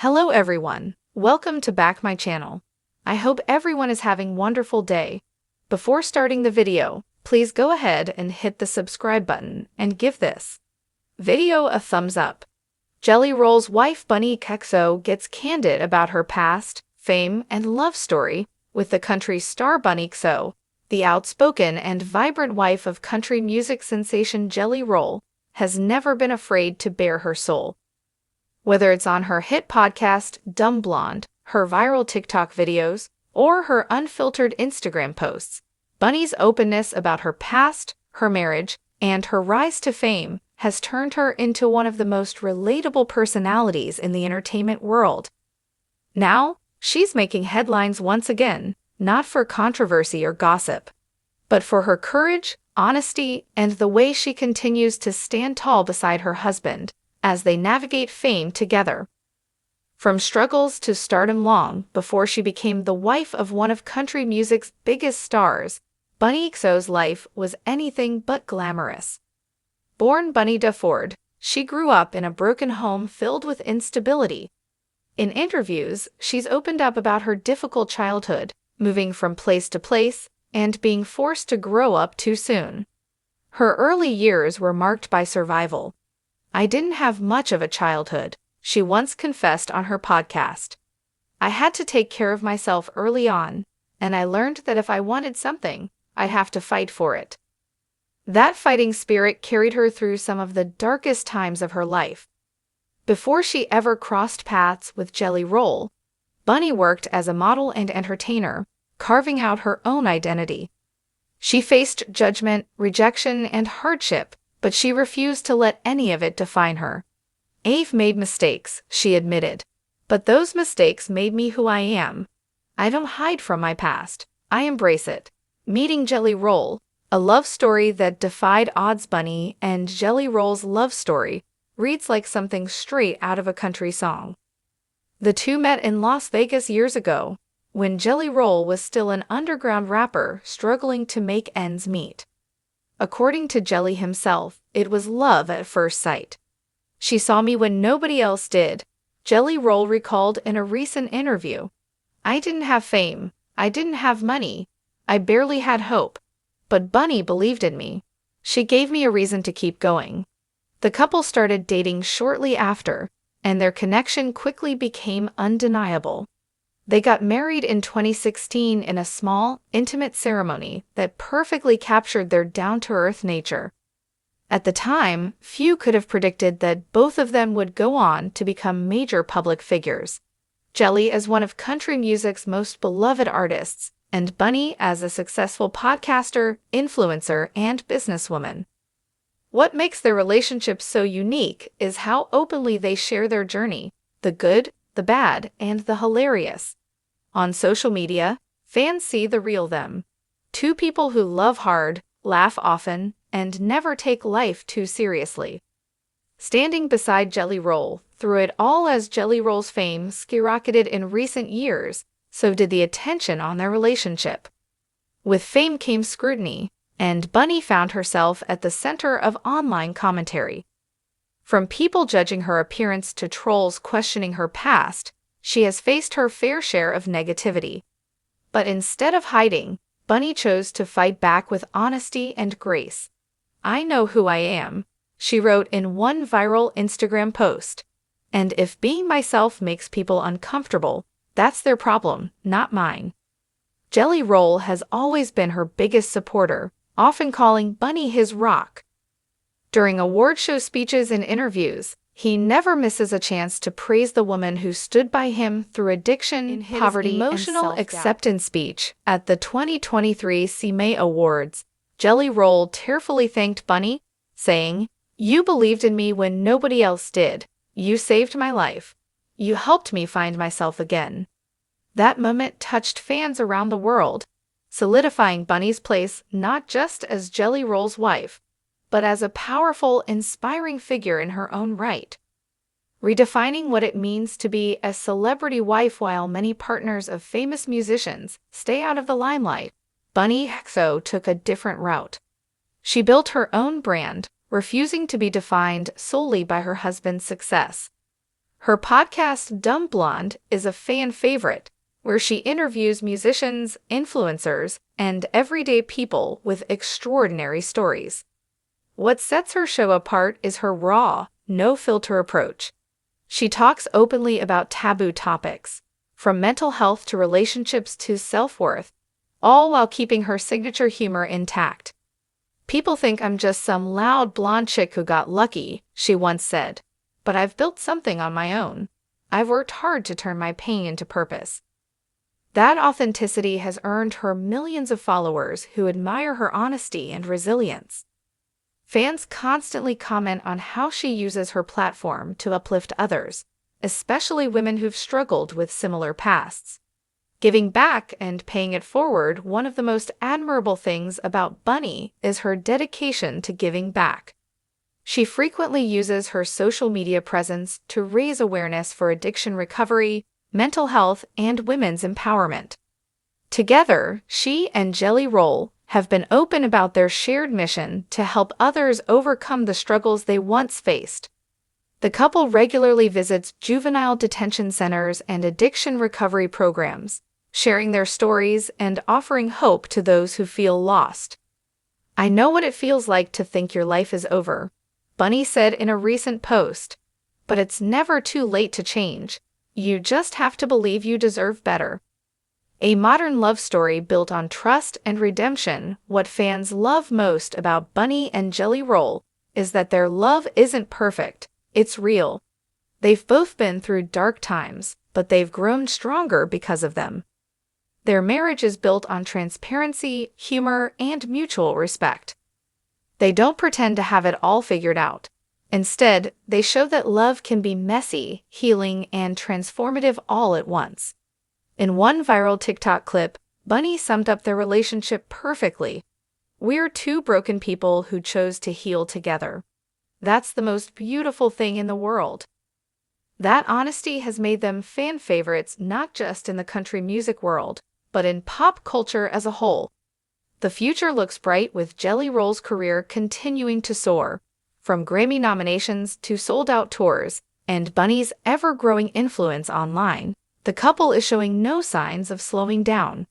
Hello everyone, welcome to back my channel. I hope everyone is having a wonderful day. Before starting the video, please go ahead and hit the subscribe button and give this video a thumbs up. Jelly Roll's wife Bunnie Xo gets candid about her past, fame, and love story with the country star Bunnie Xo. The outspoken and vibrant wife of country music sensation Jelly Roll has never been afraid to bare her soul. Whether it's on her hit podcast, Dumb Blonde, her viral TikTok videos, or her unfiltered Instagram posts, Bunnie's openness about her past, her marriage, and her rise to fame has turned her into one of the most relatable personalities in the entertainment world. Now, she's making headlines once again, not for controversy or gossip, but for her courage, honesty, and the way she continues to stand tall beside her husband as they navigate fame together. From struggles to stardom long before she became the wife of one of country music's biggest stars, Bunnie Xo's life was anything but glamorous. Born Bunnie Xo, she grew up in a broken home filled with instability. In interviews, she's opened up about her difficult childhood, moving from place to place, and being forced to grow up too soon. Her early years were marked by survival. "I didn't have much of a childhood," she once confessed on her podcast. "I had to take care of myself early on, and I learned that if I wanted something, I'd have to fight for it." That fighting spirit carried her through some of the darkest times of her life. Before she ever crossed paths with Jelly Roll, Bunnie worked as a model and entertainer, carving out her own identity. She faced judgment, rejection, and hardship, but she refused to let any of it define her. "I've made mistakes," she admitted, "but those mistakes made me who I am. I don't hide from my past, I embrace it." Meeting Jelly Roll, a love story that defied odds. Bunnie and Jelly Roll's love story reads like something straight out of a country song. The two met in Las Vegas years ago, when Jelly Roll was still an underground rapper struggling to make ends meet. According to Jelly himself, it was love at first sight. "She saw me when nobody else did," Jelly Roll recalled in a recent interview. "I didn't have fame, I didn't have money, I barely had hope. But Bunnie believed in me. She gave me a reason to keep going." The couple started dating shortly after, and their connection quickly became undeniable. They got married in 2016 in a small, intimate ceremony that perfectly captured their down-to-earth nature. At the time, few could have predicted that both of them would go on to become major public figures. Jelly as one of country music's most beloved artists, and Bunnie as a successful podcaster, influencer, and businesswoman. What makes their relationship so unique is how openly they share their journey, the good, the bad, and the hilarious. On social media, fans see the real them. Two people who love hard, laugh often, and never take life too seriously. Standing beside Jelly Roll through it all as Jelly Roll's fame skyrocketed in recent years, so did the attention on their relationship. With fame came scrutiny, and Bunnie found herself at the center of online commentary. From people judging her appearance to trolls questioning her past, she has faced her fair share of negativity. But instead of hiding, Bunnie chose to fight back with honesty and grace. "I know who I am," she wrote in one viral Instagram post, "and if being myself makes people uncomfortable, that's their problem, not mine." Jelly Roll has always been her biggest supporter, often calling Bunnie his rock. During award show speeches and interviews, he never misses a chance to praise the woman who stood by him through addiction, poverty, emotional acceptance speech at the 2023 CMA Awards. Jelly Roll tearfully thanked Bunnie, saying, "You believed in me when nobody else did. You saved my life. You helped me find myself again." That moment touched fans around the world, solidifying Bunnie's place not just as Jelly Roll's wife, but as a powerful, inspiring figure in her own right. Redefining what it means to be a celebrity wife. While many partners of famous musicians stay out of the limelight, Bunnie Xo took a different route. She built her own brand, refusing to be defined solely by her husband's success. Her podcast, Dumb Blonde, is a fan favorite, where she interviews musicians, influencers, and everyday people with extraordinary stories. What sets her show apart is her raw, no-filter approach. She talks openly about taboo topics, from mental health to relationships to self-worth, all while keeping her signature humor intact. "People think I'm just some loud blonde chick who got lucky," she once said, "but I've built something on my own. I've worked hard to turn my pain into purpose." That authenticity has earned her millions of followers who admire her honesty and resilience. Fans constantly comment on how she uses her platform to uplift others, especially women who've struggled with similar pasts. Giving back and paying it forward, one of the most admirable things about Bunnie is her dedication to giving back. She frequently uses her social media presence to raise awareness for addiction recovery, mental health, and women's empowerment. Together, she and Jelly Roll have been open about their shared mission to help others overcome the struggles they once faced. The couple regularly visits juvenile detention centers and addiction recovery programs, sharing their stories and offering hope to those who feel lost. "I know what it feels like to think your life is over," Bunnie said in a recent post, "but it's never too late to change. You just have to believe you deserve better." A modern love story built on trust and redemption. What fans love most about Bunnie and Jelly Roll is that their love isn't perfect, it's real. They've both been through dark times, but they've grown stronger because of them. Their marriage is built on transparency, humor, and mutual respect. They don't pretend to have it all figured out. Instead, they show that love can be messy, healing, and transformative all at once. In one viral TikTok clip, Bunnie summed up their relationship perfectly. "We're two broken people who chose to heal together. That's the most beautiful thing in the world." That honesty has made them fan favorites not just in the country music world, but in pop culture as a whole. The future looks bright with Jelly Roll's career continuing to soar, from Grammy nominations to sold-out tours, and Bunnie's ever-growing influence online. The couple is showing no signs of slowing down.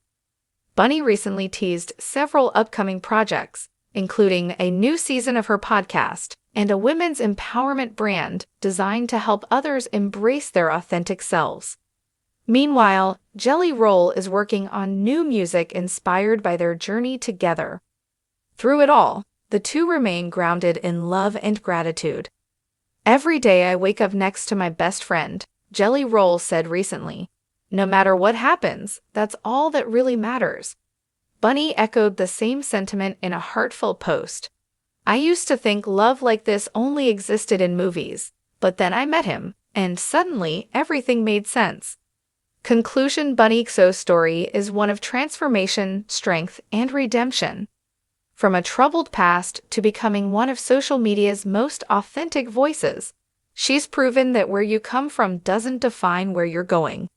Bunnie recently teased several upcoming projects, including a new season of her podcast and a women's empowerment brand designed to help others embrace their authentic selves. Meanwhile, Jelly Roll is working on new music inspired by their journey together. Through it all, the two remain grounded in love and gratitude. "Every day I wake up next to my best friend," Jelly Roll said recently. "No matter what happens, that's all that really matters." Bunnie echoed the same sentiment in a heartfelt post. "I used to think love like this only existed in movies, but then I met him, and suddenly everything made sense." Conclusion: Bunnie Xo's story is one of transformation, strength, and redemption. From a troubled past to becoming one of social media's most authentic voices, she's proven that where you come from doesn't define where you're going.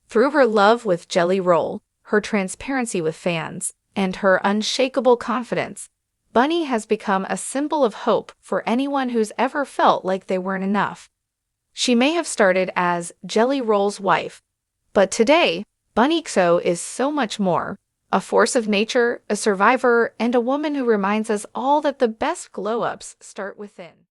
Through her love with Jelly Roll, her transparency with fans, and her unshakable confidence, Bunnie has become a symbol of hope for anyone who's ever felt like they weren't enough. She may have started as Jelly Roll's wife, but today, Bunnie Xo is so much more: a force of nature, a survivor, and a woman who reminds us all that the best glow-ups start within.